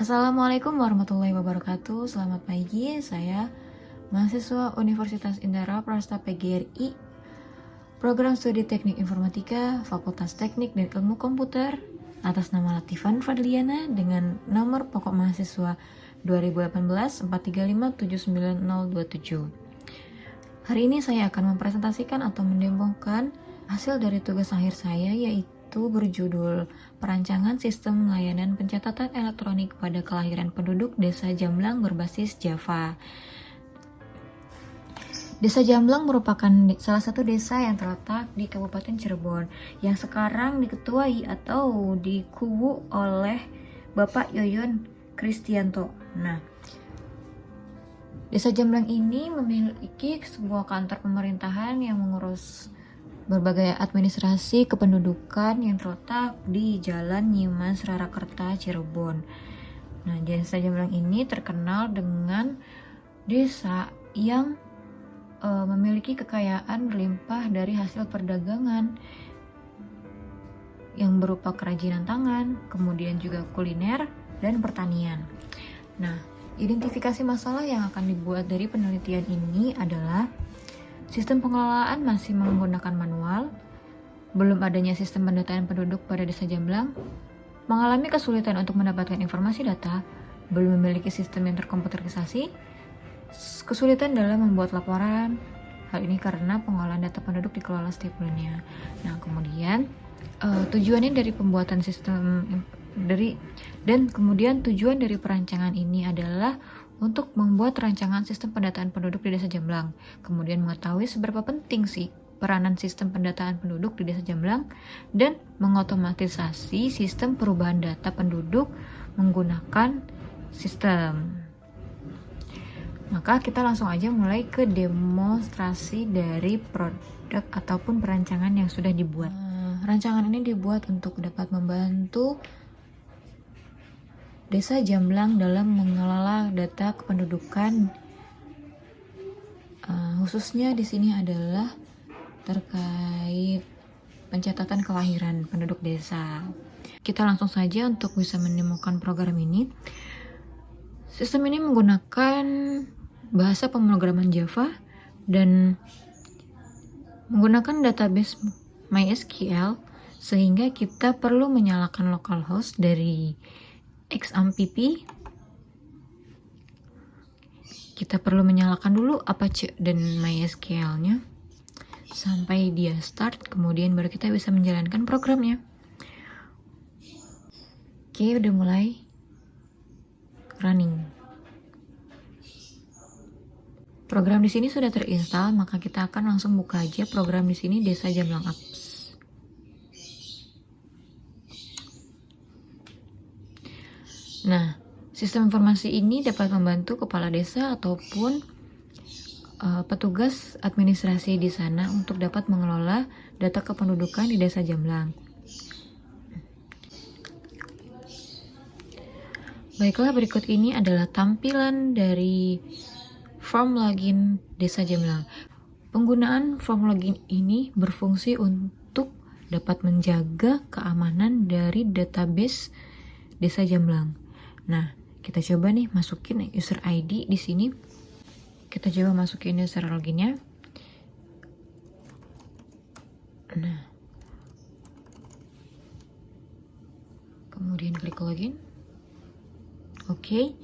Assalamualaikum warahmatullahi wabarakatuh. Selamat pagi, saya mahasiswa Universitas Indara Prasta PGRI, Program Studi Teknik Informatika, Fakultas Teknik dan Ilmu Komputer, atas nama Latifan Fadliana dengan nomor pokok mahasiswa 2018 435790027. Hari ini saya akan mempresentasikan atau mendemokan hasil dari tugas akhir saya, yaitu berjudul Perancangan Sistem Layanan Pencatatan Elektronik pada Kelahiran Penduduk Desa Jamblang berbasis Java. Desa Jamblang merupakan salah satu desa yang terletak di Kabupaten Cirebon yang sekarang diketuai atau dikubu oleh Bapak Yoyon Kristianto. Nah, Desa Jamblang ini memiliki sebuah kantor pemerintahan yang mengurus berbagai administrasi kependudukan yang terletak di Jalan Nyimas Rarakerta, Cirebon. Nah, Desa Jamblang ini terkenal dengan desa yang memiliki kekayaan berlimpah dari hasil perdagangan yang berupa kerajinan tangan, kemudian juga kuliner dan pertanian. Nah, identifikasi masalah yang akan dibuat dari penelitian ini adalah sistem pengelolaan masih menggunakan manual, belum adanya sistem pendataan penduduk pada Desa Jamblang, mengalami kesulitan untuk mendapatkan informasi data, belum memiliki sistem yang terkomputerisasi, kesulitan dalam membuat laporan. Hal ini karena pengolahan data penduduk dikelola setiap bulannya. Nah, kemudian tujuannya dari pembuatan sistem tujuan dari perancangan ini adalah untuk membuat rancangan sistem pendataan penduduk di Desa Jamblang, kemudian mengetahui seberapa penting sih peranan sistem pendataan penduduk di Desa Jamblang, dan mengotomatisasi sistem perubahan data penduduk menggunakan sistem. Maka kita langsung aja mulai ke demonstrasi dari produk ataupun perancangan yang sudah dibuat. Rancangan ini dibuat untuk dapat membantu Desa Jamblang dalam mengelola data kependudukan. Khususnya di sini adalah terkait pencatatan kelahiran penduduk desa. Kita langsung saja untuk bisa menemukan program ini. Sistem ini menggunakan bahasa pemrograman Java dan menggunakan database MySQL, sehingga kita perlu menyalakan localhost dari XAMPP. Kita perlu menyalakan dulu Apache dan MySQL-nya sampai dia start, kemudian baru kita bisa menjalankan programnya. Oke, udah mulai running. Program di sini sudah terinstall, maka kita akan langsung buka aja program di sini, Desa Jamblang Apps. Nah, sistem informasi ini dapat membantu kepala desa ataupun petugas administrasi di sana untuk dapat mengelola data kependudukan di Desa Jamblang. Baiklah, berikut ini adalah tampilan dari form login Desa Jamblang. Penggunaan form login ini berfungsi untuk dapat menjaga keamanan dari database Desa Jamblang. Nah, kita coba nih masukin user ID di sini. Kita coba masukin user loginnya. Nah, kemudian klik login. Oke.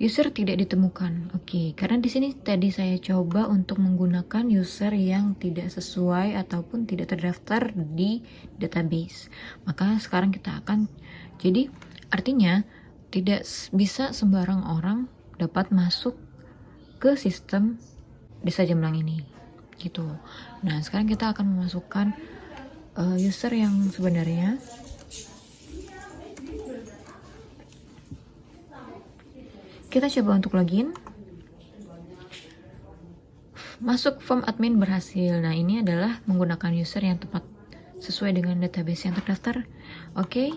User tidak ditemukan. Oke, karena di sini tadi saya coba untuk menggunakan user yang tidak sesuai ataupun tidak terdaftar di database. Maka sekarang kita akan, jadi artinya tidak bisa sembarang orang dapat masuk ke sistem Desa Jamblang ini, gitu. Nah, sekarang kita akan memasukkan user yang sebenarnya. Kita coba untuk login. Masuk form admin berhasil. Nah, ini adalah menggunakan user yang tepat sesuai dengan database yang terdaftar. Oke.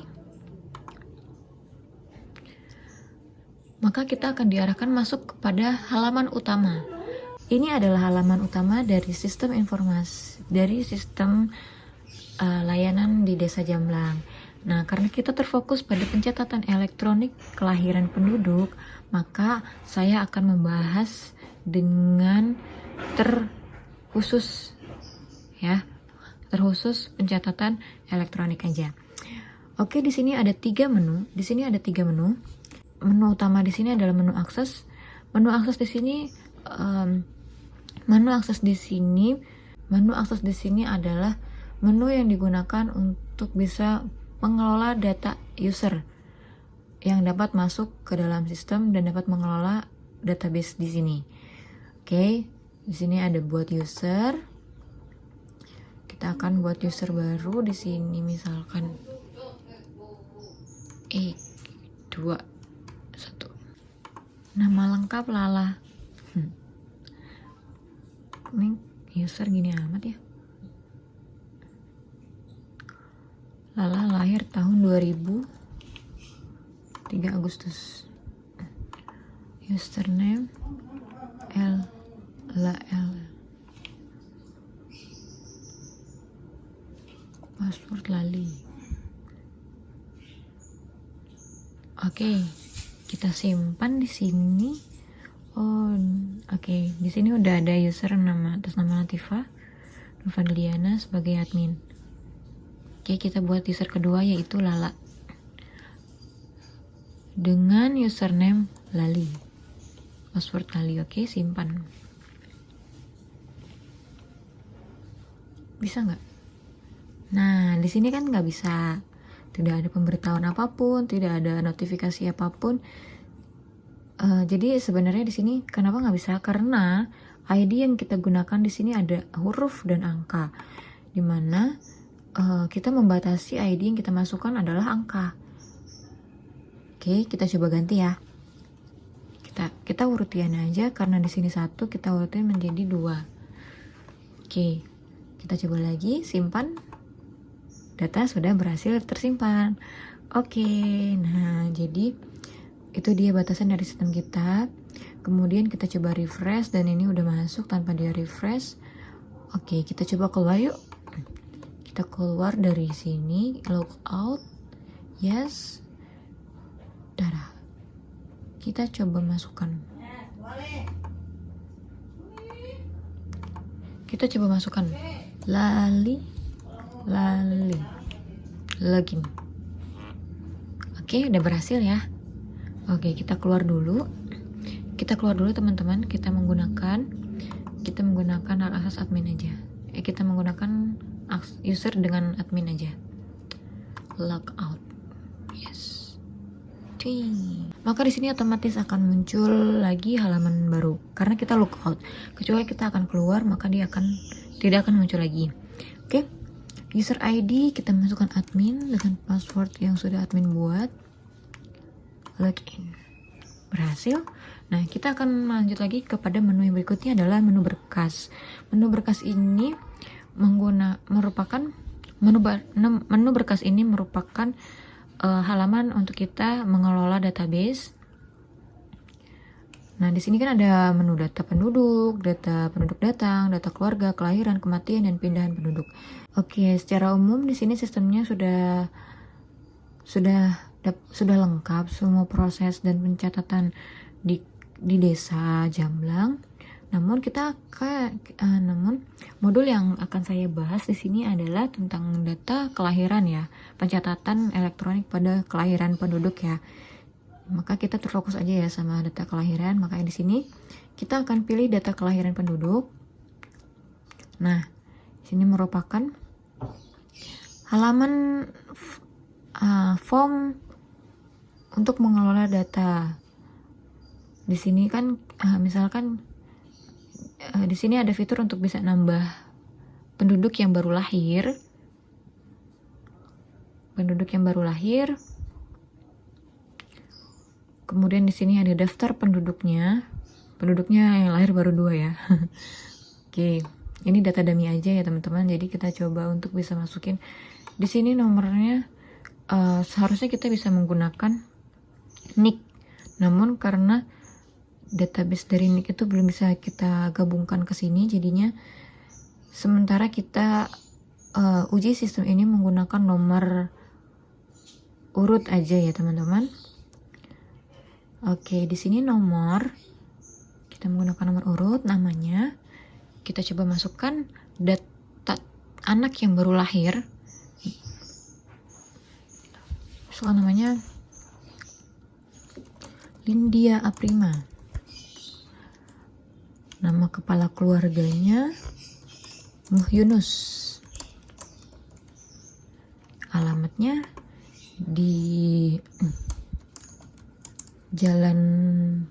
Maka kita akan diarahkan masuk kepada halaman utama. Ini adalah halaman utama dari sistem informasi, dari sistem layanan di Desa Jamblang. Nah, karena kita terfokus pada pencatatan elektronik kelahiran penduduk, maka saya akan membahas dengan terkhusus ya, terkhusus pencatatan elektronik aja. Oke, di sini ada 3 menu. Di sini ada 3 menu. Menu utama di sini adalah menu akses. Menu akses di sini menu akses di sini adalah menu yang digunakan untuk bisa mengelola data user yang dapat masuk ke dalam sistem dan dapat mengelola database di sini. Oke, di sini ada buat user. Kita akan buat user baru di sini, misalkan 2 1. Nama lengkap Lala. Ini user gini amat ya. Lala lahir tahun 2000, 3 Agustus. Username L. Password Lali. Oke, kita simpan di sini. Oke, di sini udah ada user atas nama Latifa Nurfadliana sebagai admin. Oke, kita buat user kedua yaitu Lala dengan username Lali, password Lali. Oke, simpan. Bisa nggak? Nah, di sini kan nggak bisa, tidak ada pemberitahuan apapun, tidak ada notifikasi apapun. Jadi sebenarnya di sini kenapa nggak bisa? Karena ID yang kita gunakan di sini ada huruf dan angka, dimana kita membatasi ID yang kita masukkan adalah angka. Oke, kita coba ganti ya. Kita urutian aja, karena di sini 1, kita urutin menjadi 2. Oke, kita coba lagi, simpan. Data sudah berhasil tersimpan. Oke, nah jadi itu dia batasan dari sistem kita. Kemudian kita coba refresh, dan ini udah masuk tanpa dia refresh. Oke, kita coba keluar yuk. Kita keluar dari sini, log out, yes, darah. Kita coba masukkan. Lali, login. Oke, udah berhasil ya. Oke, kita keluar dulu teman-teman. Kita menggunakan hak akses admin aja. Kita menggunakan user dengan admin aja. Logout, yes. Maka di sini otomatis akan muncul lagi halaman baru karena kita logout. Kecuali kita akan keluar, maka dia tidak akan muncul lagi. Oke, user ID kita masukkan admin dengan password yang sudah admin buat. Login, berhasil. Nah, kita akan lanjut lagi kepada menu yang berikutnya, adalah menu berkas. Menu berkas ini merupakan halaman untuk kita mengelola database. Nah, di sini kan ada menu data penduduk datang, data keluarga, kelahiran, kematian, dan pindahan penduduk. Oke, secara umum di sini sistemnya sudah lengkap, semua proses dan pencatatan di desa Jamblang. Namun modul yang akan saya bahas di sini adalah tentang data kelahiran ya, pencatatan elektronik pada kelahiran penduduk ya. Maka kita terfokus aja ya sama data kelahiran. Makanya di sini kita akan pilih data kelahiran penduduk. Nah, sini merupakan halaman form untuk mengelola data. Di sini kan misalkan di sini ada fitur untuk bisa nambah penduduk yang baru lahir. Kemudian di sini ada daftar penduduknya yang lahir baru 2 ya. Oke, ini data dummy aja ya teman-teman. Jadi kita coba untuk bisa masukin di sini nomornya. Seharusnya kita bisa menggunakan nick, namun karena database dari nick itu belum bisa kita gabungkan ke sini, jadinya sementara kita uji sistem ini menggunakan nomor urut aja ya teman-teman. Oke, di sini nomor, kita menggunakan nomor urut, namanya kita coba masukkan data anak yang baru lahir. Soal namanya Lindia Aprima. Nama kepala keluarganya Muh Yunus. Alamatnya di Jalan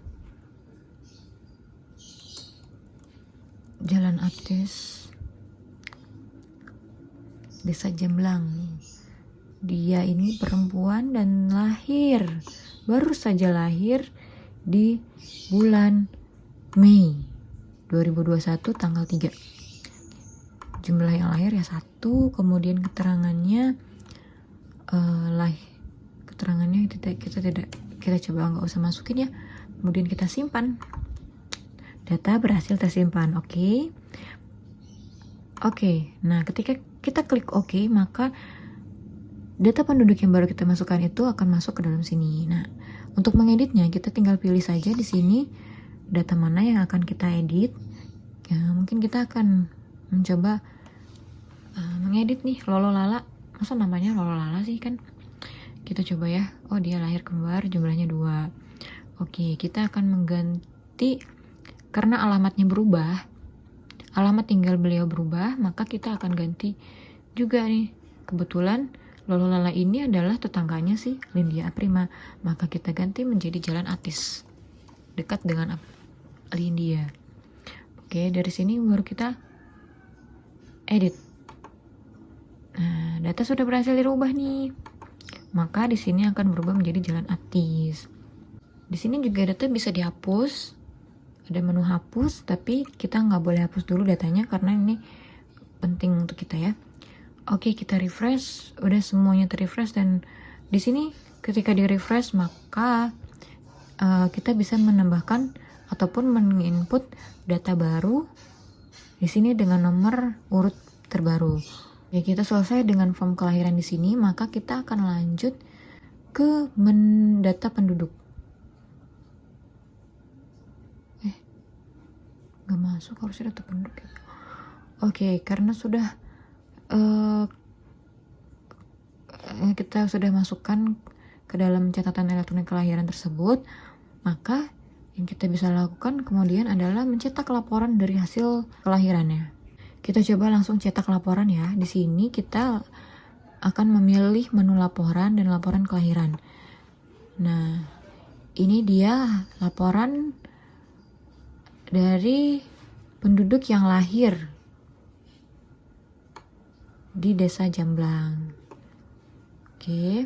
Aptes, Desa Jamblang. Dia ini perempuan dan baru saja lahir di bulan Mei 2021 tanggal 3. Jumlah yang lahir ya 1, kemudian keterangannya kita coba nggak usah masukin ya, kemudian kita simpan. Data berhasil tersimpan. Oke. Nah, ketika kita klik OK, maka data penduduk yang baru kita masukkan itu akan masuk ke dalam sini. Nah, untuk mengeditnya kita tinggal pilih saja di sini data mana yang akan kita edit. Ya, mungkin kita akan mencoba mengedit nih Lolo Lala. Masa namanya Lolo Lala sih kan? Kita coba ya. Oh, dia lahir kembar, jumlahnya 2. Oke, kita akan mengganti karena alamatnya berubah. Alamat tinggal beliau berubah, maka kita akan ganti juga nih. Kebetulan Lolo Lala ini adalah tetangganya si Lindia Aprima, maka kita ganti menjadi Jalan Atis, dekat dengan Lindia. Oke, dari sini baru kita edit. Nah, data sudah berhasil dirubah nih. Maka di sini akan berubah menjadi Jalan Atis. Di sini juga data bisa dihapus. Ada menu hapus, tapi kita nggak boleh hapus dulu datanya karena ini penting untuk kita ya. Oke, kita refresh. Udah semuanya terrefresh, dan di sini ketika di refresh maka kita bisa menambahkan ataupun menginput data baru di sini dengan nomor urut terbaru. Ya, kita selesai dengan form kelahiran di sini, maka kita akan lanjut ke data penduduk. Gak masuk, harusnya data penduduk ya. Oke, karena sudah kita sudah masukkan ke dalam catatan elektronik kelahiran tersebut, maka yang kita bisa lakukan kemudian adalah mencetak laporan dari hasil kelahirannya. Kita coba langsung cetak laporan ya. Di sini kita akan memilih menu laporan dan laporan kelahiran. Nah, ini dia laporan dari penduduk yang lahir di Desa Jamblang. Oke.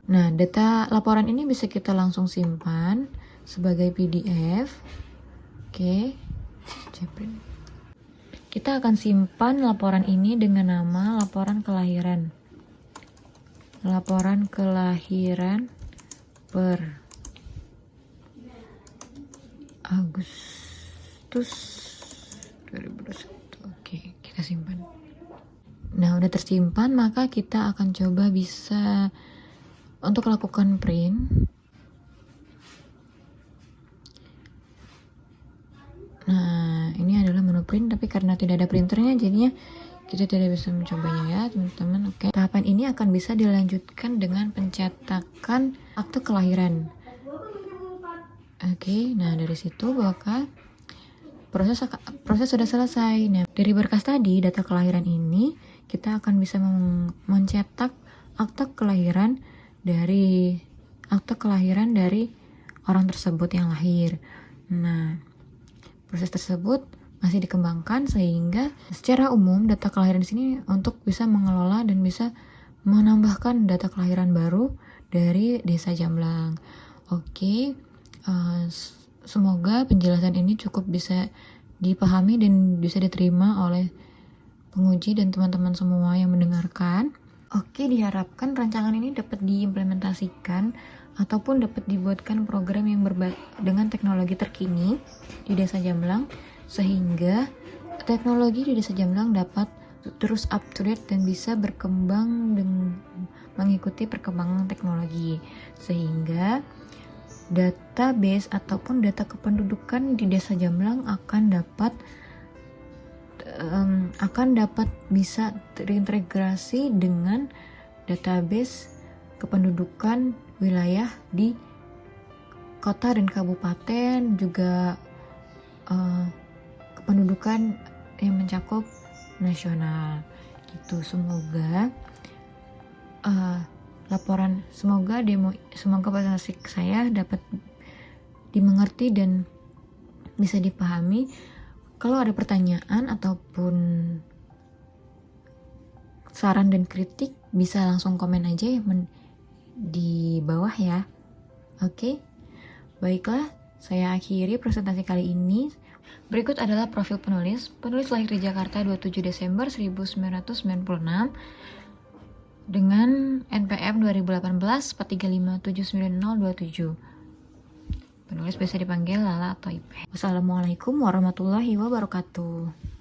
Nah, data laporan ini bisa kita langsung simpan sebagai PDF. Oke. Kita akan simpan laporan ini dengan nama laporan kelahiran. Laporan kelahiran per Agustus 2021. Oke, kita simpan. Nah, udah tersimpan, maka kita akan coba bisa untuk lakukan print. Nah, ini adalah menu print, tapi karena tidak ada printernya jadinya kita tidak bisa mencobanya ya teman-teman. Oke, tahapan ini akan bisa dilanjutkan dengan pencetakan akte kelahiran. Oke, nah dari situ maka proses sudah selesai. Nah, dari berkas tadi data kelahiran ini kita akan bisa mencetak akte kelahiran dari orang tersebut yang lahir. Nah, proses tersebut masih dikembangkan sehingga secara umum data kelahiran di sini untuk bisa mengelola dan bisa menambahkan data kelahiran baru dari Desa Jamblang. Oke, semoga penjelasan ini cukup bisa dipahami dan bisa diterima oleh penguji dan teman-teman semua yang mendengarkan. Oke, diharapkan rancangan ini dapat diimplementasikan ataupun dapat dibuatkan program yang dengan teknologi terkini di Desa Jamblang, sehingga teknologi di Desa Jamblang dapat terus up to date dan bisa berkembang dan mengikuti perkembangan teknologi, sehingga database ataupun data kependudukan di Desa Jamblang akan dapat bisa terintegrasi dengan database kependudukan wilayah di kota dan kabupaten, juga kependudukan yang mencakup nasional gitu. Semoga semoga presentasi saya dapat dimengerti dan bisa dipahami. Kalau ada pertanyaan ataupun saran dan kritik, bisa langsung komen aja di bawah ya. Oke, baiklah, saya akhiri presentasi kali ini. Berikut adalah profil penulis. Penulis lahir di Jakarta 27 Desember 1996 dengan NPM 2018 435799027. Penulis biasa dipanggil Lala atau Ipeh. Wassalamualaikum warahmatullahi wabarakatuh.